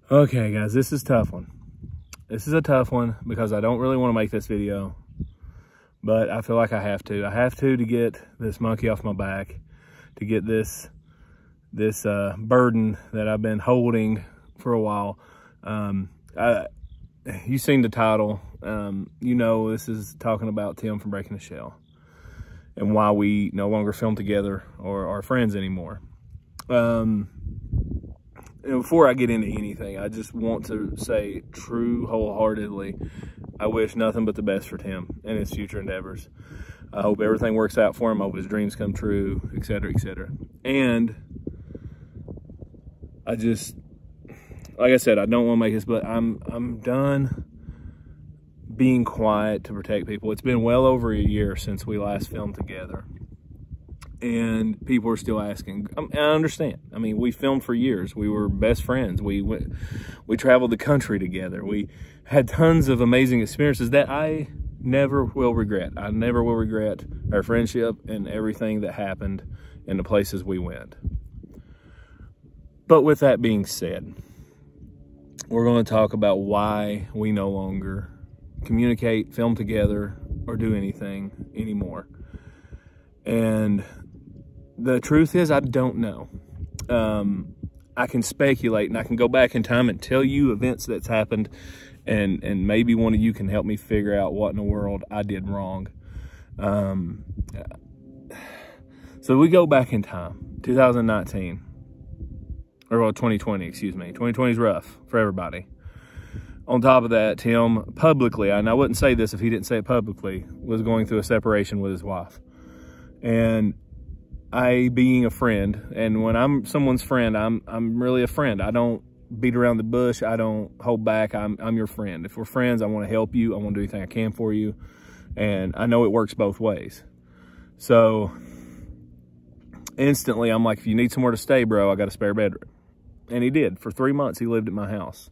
Okay, guys, this is a tough one. This is a tough one because I don't really want to make this video, but I feel like I have to. I have to get this monkey off my back, to get this burden that I've been holding for a while. You've seen the title. You know this is talking about Tim from Breaking the Shell and why we no longer film together or are friends anymore. And before I get into anything, I just want to say wholeheartedly, I wish nothing but the best for Tim and his future endeavors. I hope everything works out for him. I hope his dreams come true, etc., etc. And I just, like I said, I don't want to make this, but I'm done being quiet to protect people. It's been well over a year since we last filmed together, and people are still asking. I understand. I mean, we filmed for years. We were best friends. We traveled the country together. We had tons of amazing experiences that I never will regret. I never will regret our friendship and everything that happened and the places we went. But with that being said, we're going to talk about why we no longer communicate, film together, or do anything anymore. And the truth is, I don't know. I can speculate, and I can go back in time and tell you events that's happened, and maybe one of you can help me figure out what in the world I did wrong. So we go back in time, 2019, or well, 2020, excuse me. 2020 is rough for everybody. On top of that, Tim publicly, and I wouldn't say this if he didn't say it publicly, was going through a separation with his wife. And I, being a friend, and when I'm someone's friend, I'm really a friend. I don't beat around the bush. I don't hold back. I'm your friend. If we're friends, I want to help you. I want to do anything I can for you. And I know it works both ways. So instantly, I'm like, if you need somewhere to stay, bro, I got a spare bedroom. And he did. For 3 months, he lived at my house.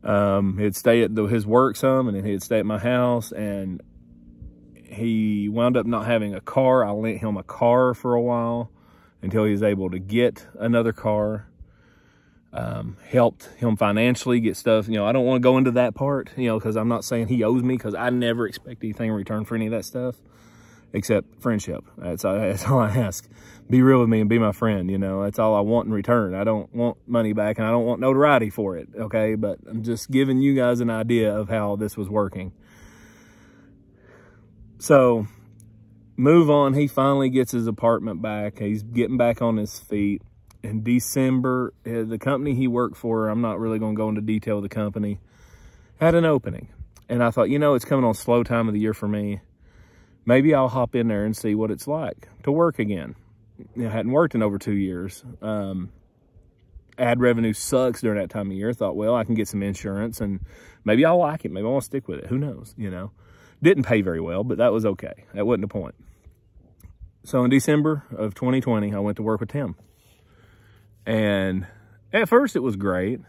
He'd stay at his work some, and then he'd stay at my house, and he wound up not having a car. I lent him a car for a while until he was able to get another car. Helped him financially get stuff. You know, I don't want to go into that part, you know, because I'm not saying he owes me, because I never expect anything in return for any of that stuff except friendship. That's all I ask. Be real with me and be my friend, you know. That's all I want in return. I don't want money back, and I don't want notoriety for it, okay? But I'm just giving you guys an idea of how this was working. So, move on. He finally gets his apartment back. He's getting back on his feet. In December, the company he worked for, I'm not really going to go into detail of the company, had an opening. And I thought, you know, it's coming on slow time of the year for me. Maybe I'll hop in there and see what it's like to work again. You know, I hadn't worked in over 2 years. Ad revenue sucks during that time of year. Thought, well, I can get some insurance and maybe I'll like it. Maybe I want to stick with it. Who knows, you know. Didn't pay very well, but that was okay. That wasn't the point. So in December of 2020, I went to work with Tim. And at first it was great,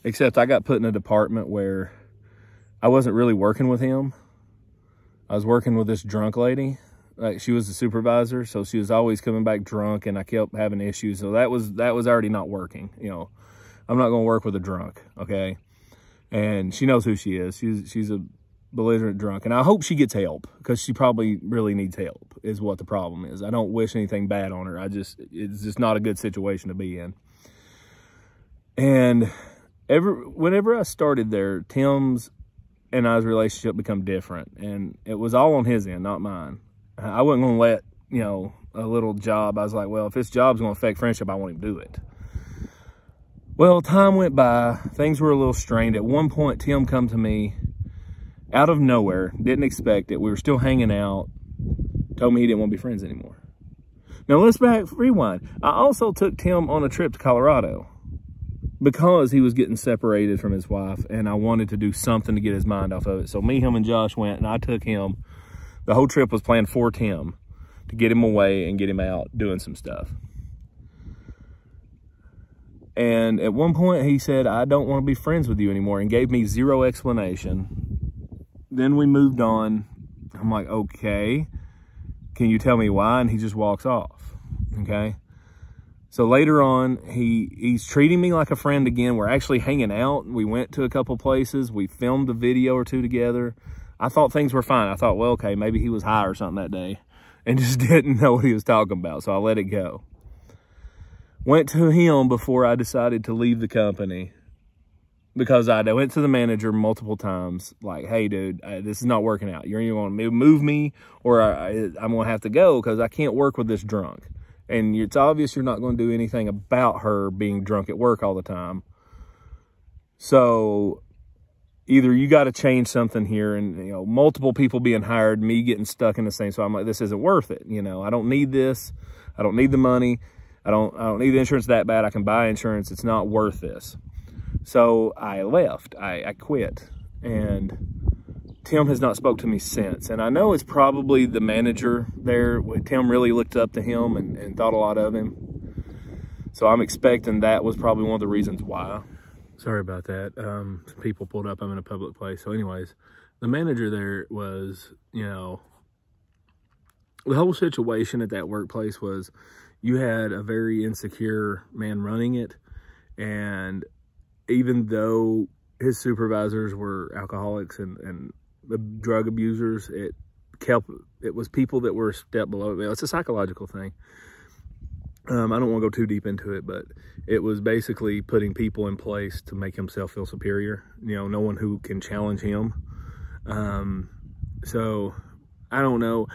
except I got put in a department where I wasn't really working with him. I was working with this drunk lady. Like, she was the supervisor, so she was always coming back drunk, and I kept having issues. So that was already not working. You know, I'm not going to work with a drunk, okay? And she knows who she is. She's a belligerent drunk, and I hope she gets help, because she probably really needs help is what the problem is. I don't wish anything bad on her. It's just not a good situation to be in. And whenever I started there, Tim's and I's relationship become different, and it was all on his end, not mine. I wasn't going to let, you know, a little job. I was like, well, if this job's going to affect friendship, I want him to do it. Well, time went by. Things were a little strained. At one point, Tim come to me out of nowhere, didn't expect it. We were still hanging out, told me he didn't want to be friends anymore. Now, let's rewind. I also took Tim on a trip to Colorado because he was getting separated from his wife, and I wanted to do something to get his mind off of it. So me, him, and Josh went, and I took him. The whole trip was planned for Tim to get him away and get him out doing some stuff. And at one point, he said, I don't want to be friends with you anymore, and gave me zero explanation. Then we moved on. I'm like, okay, can you tell me why? And he just walks off, okay? So later on, he's treating me like a friend again. We're actually hanging out. We went to a couple places. We filmed a video or two together. I thought things were fine. I thought, well, okay, maybe he was high or something that day and just didn't know what he was talking about. So I let it go. Went to him before I decided to leave the company, because I went to the manager multiple times, like, hey, dude, this is not working out. You're either going to move me or I'm going to have to go because I can't work with this drunk. And it's obvious you're not going to do anything about her being drunk at work all the time. So either you got to change something here, and, you know, multiple people being hired, me getting stuck in the same. So I'm like, this isn't worth it. You know, I don't need this. I don't need the money. I don't need the insurance that bad. I can buy insurance. It's not worth this. So I left, I quit, and Tim has not spoke to me since. And I know it's probably the manager there. Tim really looked up to him and thought a lot of him. So I'm expecting that was probably one of the reasons why. Sorry about that. Some people pulled up. I'm in a public place. So anyways, the manager there was, you know, the whole situation at that workplace was you had a very insecure man running it, and even though his supervisors were alcoholics and drug abusers, it was people that were a step below it. It's a psychological thing. I don't want to go too deep into it, but it was basically putting people in place to make himself feel superior. You know, no one who can challenge him. So I don't know.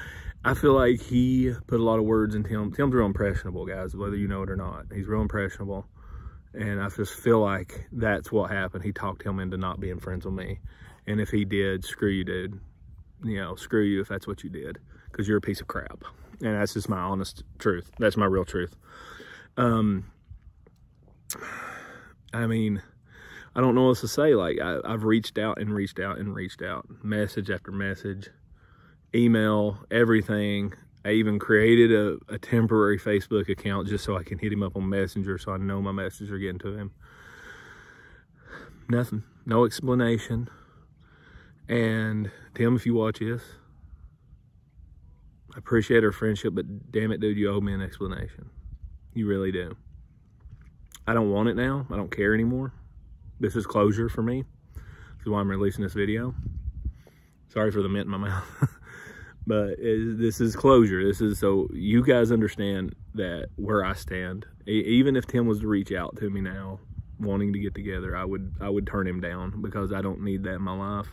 I feel like he put a lot of words into him. Tim's real impressionable, guys, whether you know it or not. He's real impressionable. And I just feel like that's what happened. He talked him into not being friends with me. And if he did, screw you, dude. You know, screw you if that's what you did, because you're a piece of crap. And that's just my honest truth. That's my real truth. I mean, I don't know what else to say. Like, I've reached out and reached out and reached out. Message after message. Email, everything. I even created a temporary Facebook account just so I can hit him up on Messenger so I know my messages are getting to him. Nothing. No explanation. And Tim, if you watch this, I appreciate our friendship, but damn it, dude, you owe me an explanation. You really do. I don't want it now. I don't care anymore. This is closure for me. This is why I'm releasing this video. Sorry for the mint in my mouth. But this is closure. This is so you guys understand that where I stand. Even if Tim was to reach out to me now, wanting to get together, I would turn him down, because I don't need that in my life.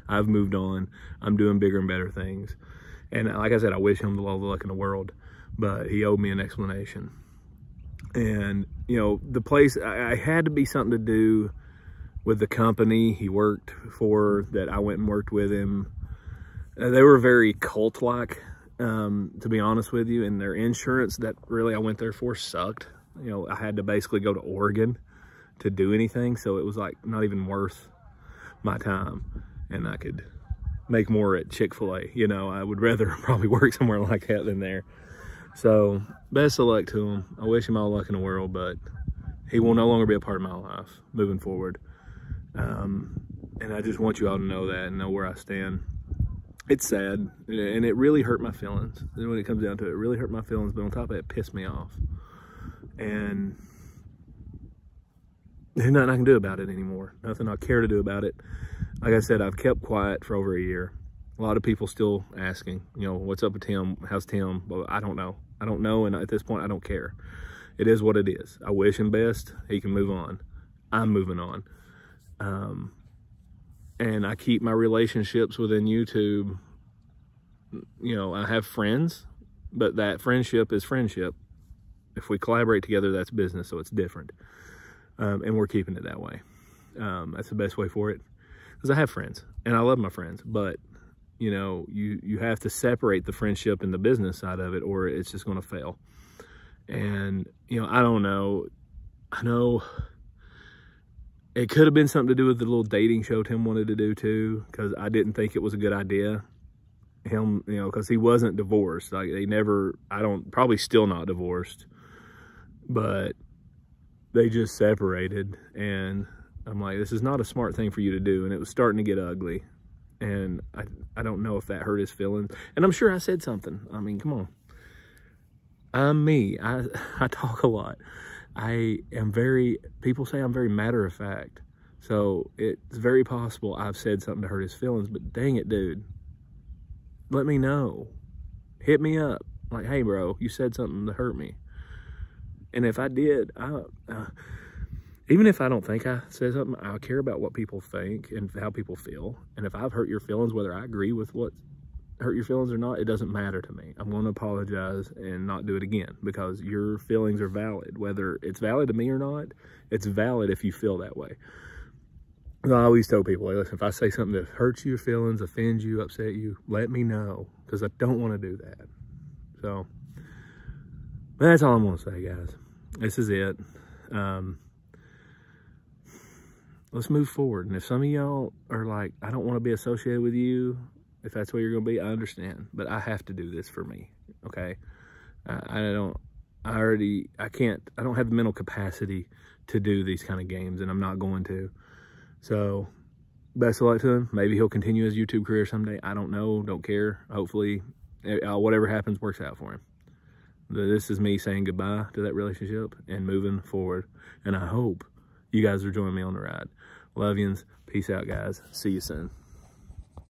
I've moved on. I'm doing bigger and better things. And like I said, I wish him all the luck in the world, but he owed me an explanation. And, you know, the place, I had to be something to do with the company he worked for that I went and worked with him. They were very cult-like, to be honest with you, and their insurance that really I went there for sucked. You know, I had to basically go to Oregon to do anything, so it was like not even worth my time. And I could make more at Chick-fil-A. You know, I would rather probably work somewhere like that than there. So best of luck to him. I wish him all luck in the world, but he will no longer be a part of my life moving forward. And I just want you all to know that and know where I stand. It's sad, and it really hurt my feelings. When it comes down to it, it really hurt my feelings, but on top of it, it pissed me off. And there's nothing I can do about it anymore. Nothing I care to do about it. Like I said, I've kept quiet for over a year. A lot of people still asking, you know, what's up with Tim? How's Tim? Well, I don't know. I don't know, and at this point, I don't care. It is what it is. I wish him best. He can move on. I'm moving on. And I keep my relationships within YouTube. You know, I have friends, but that friendship is friendship. If we collaborate together, that's business, so it's different. And we're keeping it that way. That's the best way for it. Because I have friends, and I love my friends, but, you know, you have to separate the friendship and the business side of it, or it's just going to fail. And, you know, I don't know. I know it could have been something to do with the little dating show Tim wanted to do too, because I didn't think it was a good idea. Him, you know, because he wasn't divorced. Like, they never, probably still not divorced, but they just separated. And I'm like, this is not a smart thing for you to do. And it was starting to get ugly. And I don't know if that hurt his feelings. And I'm sure I said something. I mean, come on. I'm me. I talk a lot. people say I'm very matter of fact. So it's very possible I've said something to hurt his feelings, but dang it, dude. Let me know. Hit me up. Like, hey, bro, you said something to hurt me. And if I did, even if I don't think I said something, I care about what people think and how people feel. And if I've hurt your feelings, whether I agree with what hurt your feelings or not, it doesn't matter to me. I'm going to apologize and not do it again, because your feelings are valid. Whether it's valid to me or not, it's valid if you feel that way. I always tell people, hey, listen, if I say something that hurts your feelings, offends you, upset you, let me know, because I don't want to do that. So that's all I'm going to say, guys. This is it. Let's move forward. And if some of y'all are like, I don't want to be associated with you, if that's where you're going to be, I understand. But I have to do this for me, okay? I don't have the mental capacity to do these kind of games, and I'm not going to. So, best of luck to him. Maybe he'll continue his YouTube career someday. I don't know. Don't care. Hopefully, whatever happens works out for him. This is me saying goodbye to that relationship and moving forward. And I hope you guys are joining me on the ride. Love yous. Peace out, guys. See you soon.